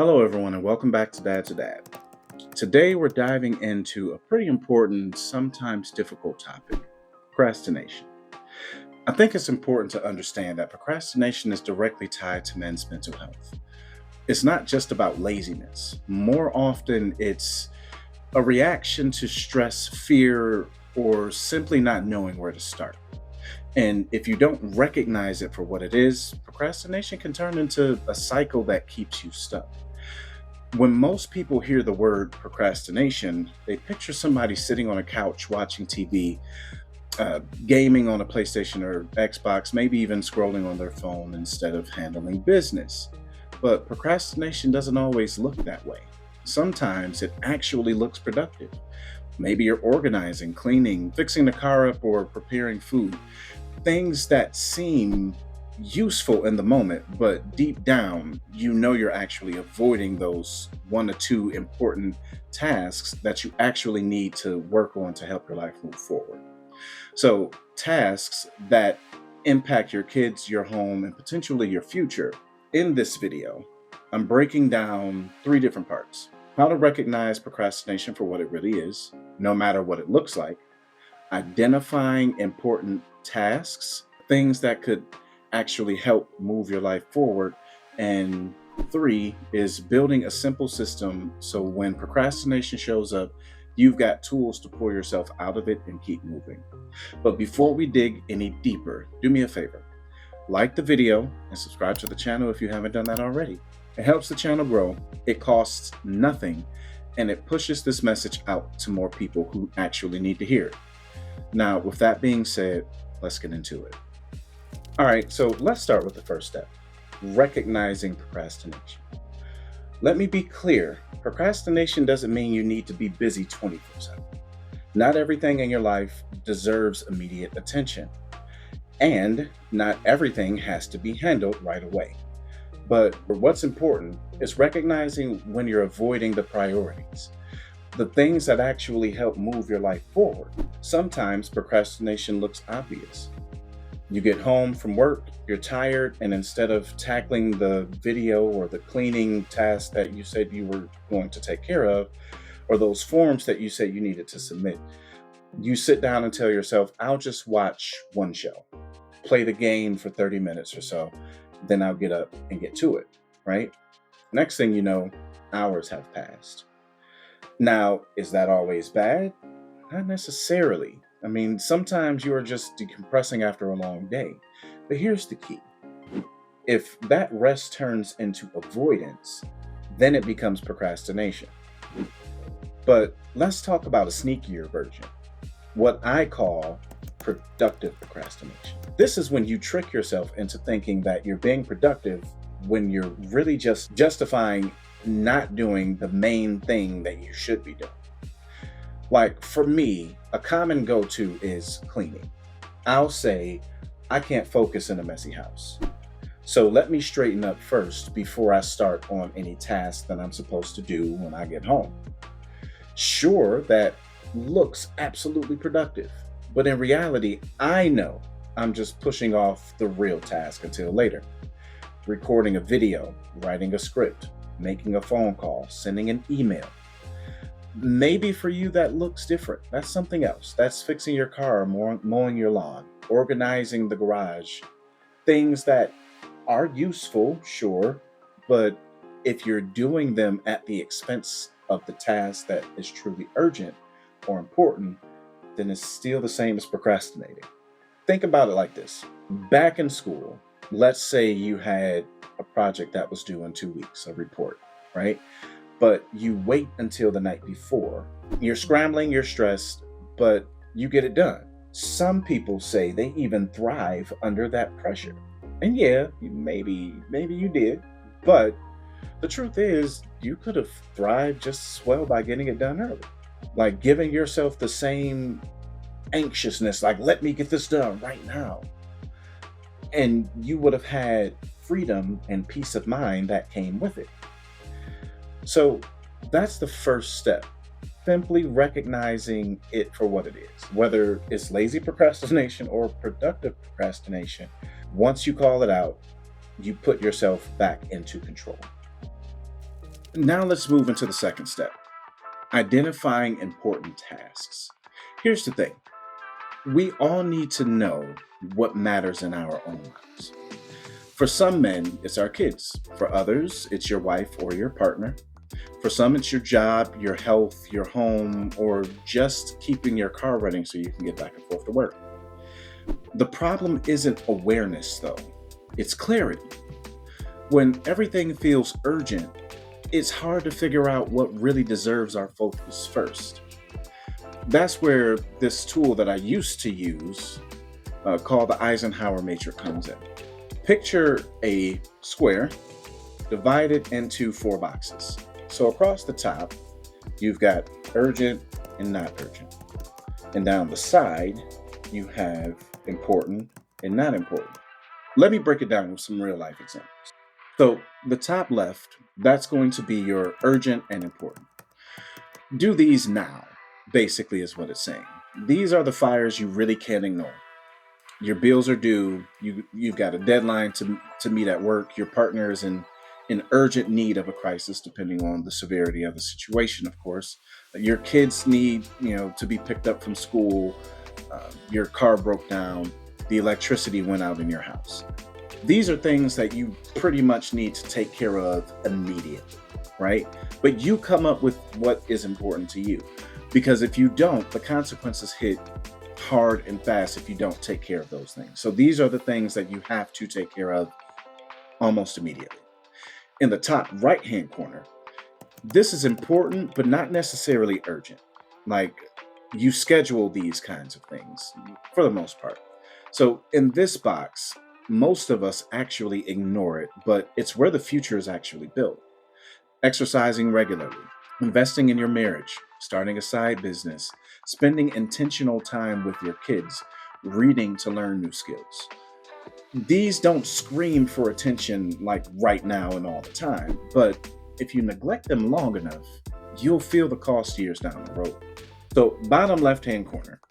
Hello, everyone, and welcome back to Dad's a Dad. Today, we're diving into a pretty important, sometimes difficult topic: procrastination. I think it's important to understand that procrastination is directly tied to men's mental health. It's not just about laziness, more often, it's a reaction to stress, fear, or simply not knowing where to start. And if you don't recognize it for what it is, procrastination can turn into a cycle that keeps you stuck. When most people hear the word procrastination, they picture somebody sitting on a couch watching TV, gaming on a PlayStation or Xbox, maybe even scrolling on their phone instead of handling business. But procrastination doesn't always look that way. Sometimes it actually looks productive. Maybe you're organizing, cleaning, fixing the car up, or preparing food. Things that seem useful in the moment, but deep down, you know you're actually avoiding those one or two important tasks that you actually need to work on to help your life move forward. So, tasks that impact your kids, your home, and potentially your future. In this video, I'm breaking down three different parts: how to recognize procrastination for what it really is, no matter what it looks like, identifying important tasks, things that could actually help move your life forward, and three is building a simple system so when procrastination shows up, you've got tools to pull yourself out of it and keep moving. But before we dig any deeper, do me a favor: like the video and subscribe to the channel if you haven't done that already. It helps the channel grow, it costs nothing, and it pushes this message out to more people who actually need to hear it. Now, with that being said, let's get into it. All right, so let's start with the first step: recognizing procrastination. Let me be clear: procrastination doesn't mean you need to be busy 24/7. Not everything in your life deserves immediate attention, and not everything has to be handled right away. But what's important is recognizing when you're avoiding the priorities, the things that actually help move your life forward. Sometimes procrastination looks obvious. You get home from work, you're tired, and instead of tackling the video or the cleaning task that you said you were going to take care of, or those forms that you said you needed to submit, you sit down and tell yourself, I'll just watch one show, play the game for 30 minutes or so, then I'll get up and get to it, right? Next thing you know, hours have passed. Now, is that always bad? Not necessarily. I mean, sometimes you are just decompressing after a long day. But here's the key: if that rest turns into avoidance, then it becomes procrastination. But let's talk about a sneakier version, what I call productive procrastination. This is when you trick yourself into thinking that you're being productive when you're really just justifying not doing the main thing that you should be doing. Like for me, a common go-to is cleaning. I'll say, I can't focus in a messy house, so let me straighten up first before I start on any task that I'm supposed to do when I get home. Sure, that looks absolutely productive, but in reality, I know I'm just pushing off the real task until later. Recording a video, writing a script, making a phone call, sending an email. Maybe for you that looks different. That's something else. That's fixing your car, mowing your lawn, organizing the garage. Things that are useful, sure, but if you're doing them at the expense of the task that is truly urgent or important, then it's still the same as procrastinating. Think about it like this. Back in school, let's say you had a project that was due in 2 weeks, a report, right? But you wait until the night before. You're scrambling, you're stressed, but you get it done. Some people say they even thrive under that pressure. And yeah, maybe you did, but the truth is you could have thrived just as well by getting it done early. Like giving yourself the same anxiousness, like, let me get this done right now. And you would have had freedom and peace of mind that came with it. So that's the first step: simply recognizing it for what it is, whether it's lazy procrastination or productive procrastination. Once you call it out, you put yourself back into control. Now let's move into the second step, identifying important tasks. Here's the thing, we all need to know what matters in our own lives. For some men, it's our kids. For others, it's your wife or your partner. For some, it's your job, your health, your home, or just keeping your car running so you can get back and forth to work. The problem isn't awareness, though, it's clarity. When everything feels urgent, it's hard to figure out what really deserves our focus first. That's where this tool that I used to use, called the Eisenhower matrix, comes in. Picture a square divided into four boxes. So across the top, you've got urgent and not urgent. And down the side, you have important and not important. Let me break it down with some real life examples. So the top left, that's going to be your urgent and important. Do these now, basically, is what it's saying. These are the fires you really can't ignore. Your bills are due, you've got a deadline to meet at work, your partner is in urgent need of a crisis, depending on the severity of the situation, of course. Your kids need, to be picked up from school, your car broke down, the electricity went out in your house. These are things that you pretty much need to take care of immediately, right? But you come up with what is important to you. Because if you don't, the consequences hit hard and fast if you don't take care of those things. So these are the things that you have to take care of almost immediately. In the top right hand corner, this is important, but not necessarily urgent. Like, you schedule these kinds of things for the most part. So in this box, most of us actually ignore it, but it's where the future is actually built. Exercising regularly, investing in your marriage, starting a side business, spending intentional time with your kids, reading to learn new skills. These don't scream for attention like right now and all the time, but if you neglect them long enough, you'll feel the cost years down the road. So, bottom left hand corner,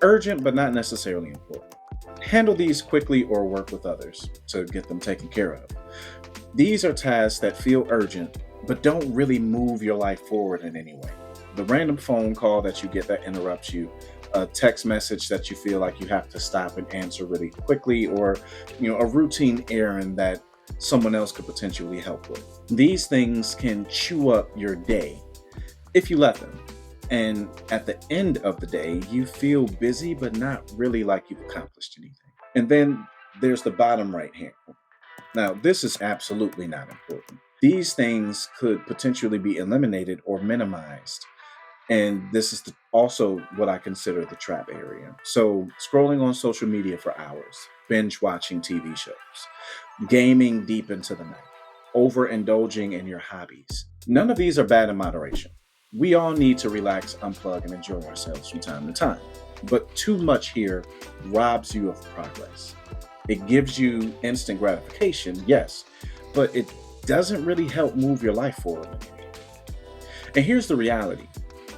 urgent but not necessarily important. Handle these quickly or work with others to get them taken care of. These are tasks that feel urgent but don't really move your life forward in any way. The random phone call that you get that interrupts you, a text message that you feel like you have to stop and answer really quickly, or a routine errand that someone else could potentially help with. These things can chew up your day if you let them. And at the end of the day, you feel busy, but not really like you've accomplished anything. And then there's the bottom right hand. Now, this is absolutely not important. These things could potentially be eliminated or minimized. And this is also what I consider the trap area. So, scrolling on social media for hours, binge watching TV shows, gaming deep into the night, overindulging in your hobbies. None of these are bad in moderation. We all need to relax, unplug, and enjoy ourselves from time to time. But too much here robs you of progress. It gives you instant gratification, yes, but it doesn't really help move your life forward. And here's the reality.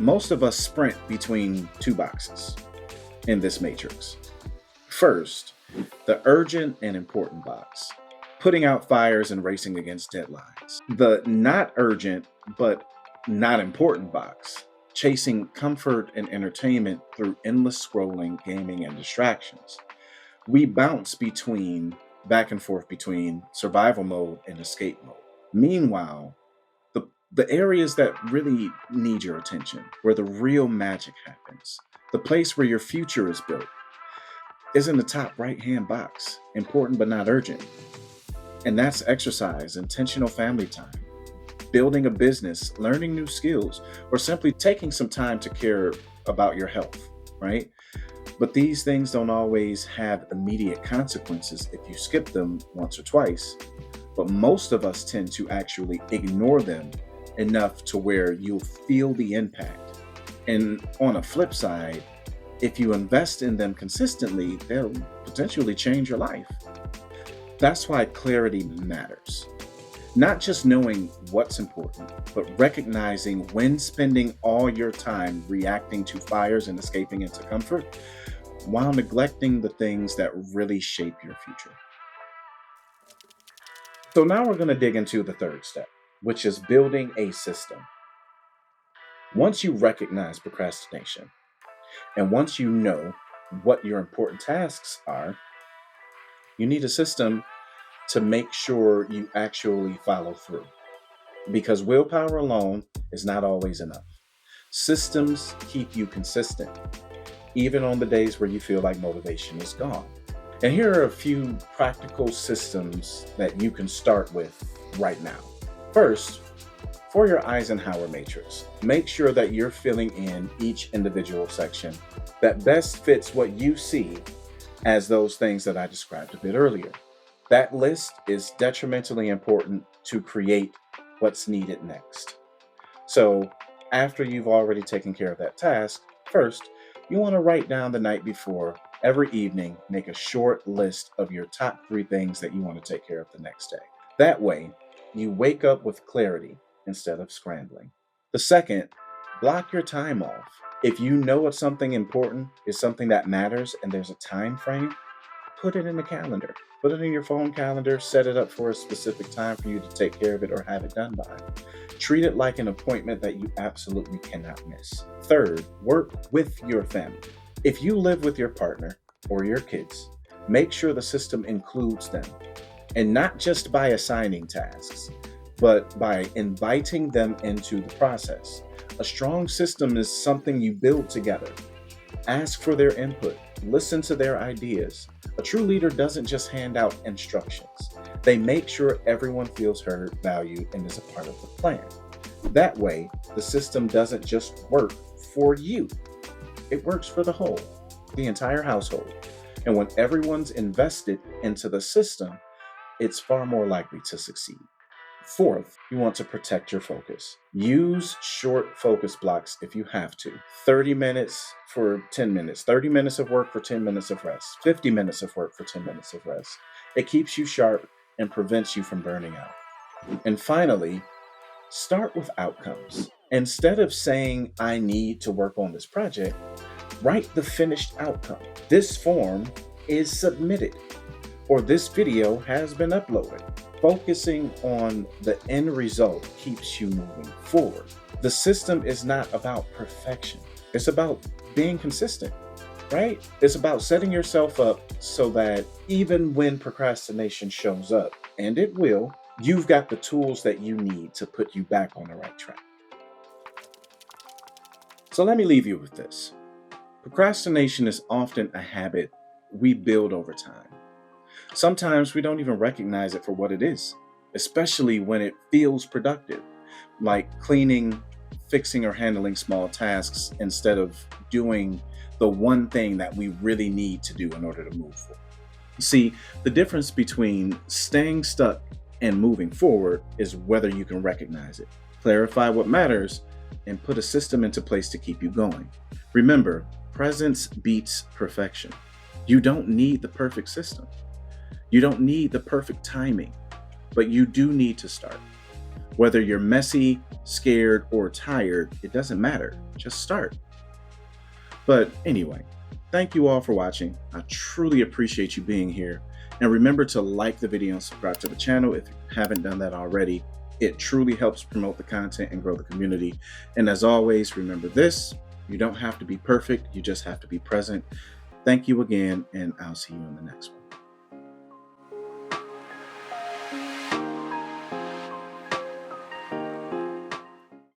Most of us sprint between two boxes in this matrix. First, the urgent and important box, putting out fires and racing against deadlines. The not urgent but not important box, chasing comfort and entertainment through endless scrolling, gaming, and distractions. We bounce back and forth between survival mode and escape mode. Meanwhile, the areas that really need your attention, where the real magic happens, the place where your future is built, is in the top right hand box, important but not urgent. And that's exercise, intentional family time, building a business, learning new skills, or simply taking some time to care about your health, right? But these things don't always have immediate consequences if you skip them once or twice. But most of us tend to actually ignore them enough to where you'll feel the impact. And on a flip side, if you invest in them consistently, they'll potentially change your life. That's why clarity matters. Not just knowing what's important, but recognizing when spending all your time reacting to fires and escaping into comfort while neglecting the things that really shape your future. So now we're going to dig into the third step, which is building a system. Once you recognize procrastination, and once you know what your important tasks are, you need a system to make sure you actually follow through. Because willpower alone is not always enough. Systems keep you consistent, even on the days where you feel like motivation is gone. And here are a few practical systems that you can start with right now. First, for your Eisenhower matrix, make sure that you're filling in each individual section that best fits what you see as those things that I described a bit earlier. That list is detrimentally important to create what's needed next. So, after you've already taken care of that task, first, you want to write down the night before. Every evening, make a short list of your top 3 things that you want to take care of the next day. That way, you wake up with clarity instead of scrambling. The second, block your time off. If you know it's something important, is something that matters, and there's a time frame, put it in the calendar. Put it in your phone calendar, set it up for a specific time for you to take care of it or have it done by. Treat it like an appointment that you absolutely cannot miss. Third, work with your family. If you live with your partner or your kids, make sure the system includes them, and not just by assigning tasks, but by inviting them into the process. A strong system is something you build together. Ask for their input, listen to their ideas. A true leader doesn't just hand out instructions. They make sure everyone feels heard, valued, and is a part of the plan. That way, the system doesn't just work for you. It works for the whole, the entire household. And when everyone's invested into the system, it's far more likely to succeed. Fourth, you want to protect your focus. Use short focus blocks if you have to. 30 minutes for 10 minutes, 30 minutes of work for 10 minutes of rest, 50 minutes of work for 10 minutes of rest. It keeps you sharp and prevents you from burning out. And finally, start with outcomes. Instead of saying, I need to work on this project, write the finished outcome. This form is submitted, or this video has been uploaded. Focusing on the end result keeps you moving forward. The system is not about perfection. It's about being consistent, right? It's about setting yourself up so that even when procrastination shows up, and it will, you've got the tools that you need to put you back on the right track. So let me leave you with this. Procrastination is often a habit we build over time. Sometimes we don't even recognize it for what it is, especially when it feels productive, like cleaning, fixing, or handling small tasks instead of doing the one thing that we really need to do in order to move forward. See, the difference between staying stuck and moving forward is whether you can recognize it, clarify what matters, and put a system into place to keep you going. Remember, presence beats perfection. You don't need the perfect system. You don't need the perfect timing, but you do need to start. Whether you're messy, scared, or tired, it doesn't matter. Just start. But anyway, thank you all for watching. I truly appreciate you being here. And remember to like the video and subscribe to the channel if you haven't done that already. It truly helps promote the content and grow the community. And as always, remember this, you don't have to be perfect. You just have to be present. Thank you again, and I'll see you in the next one.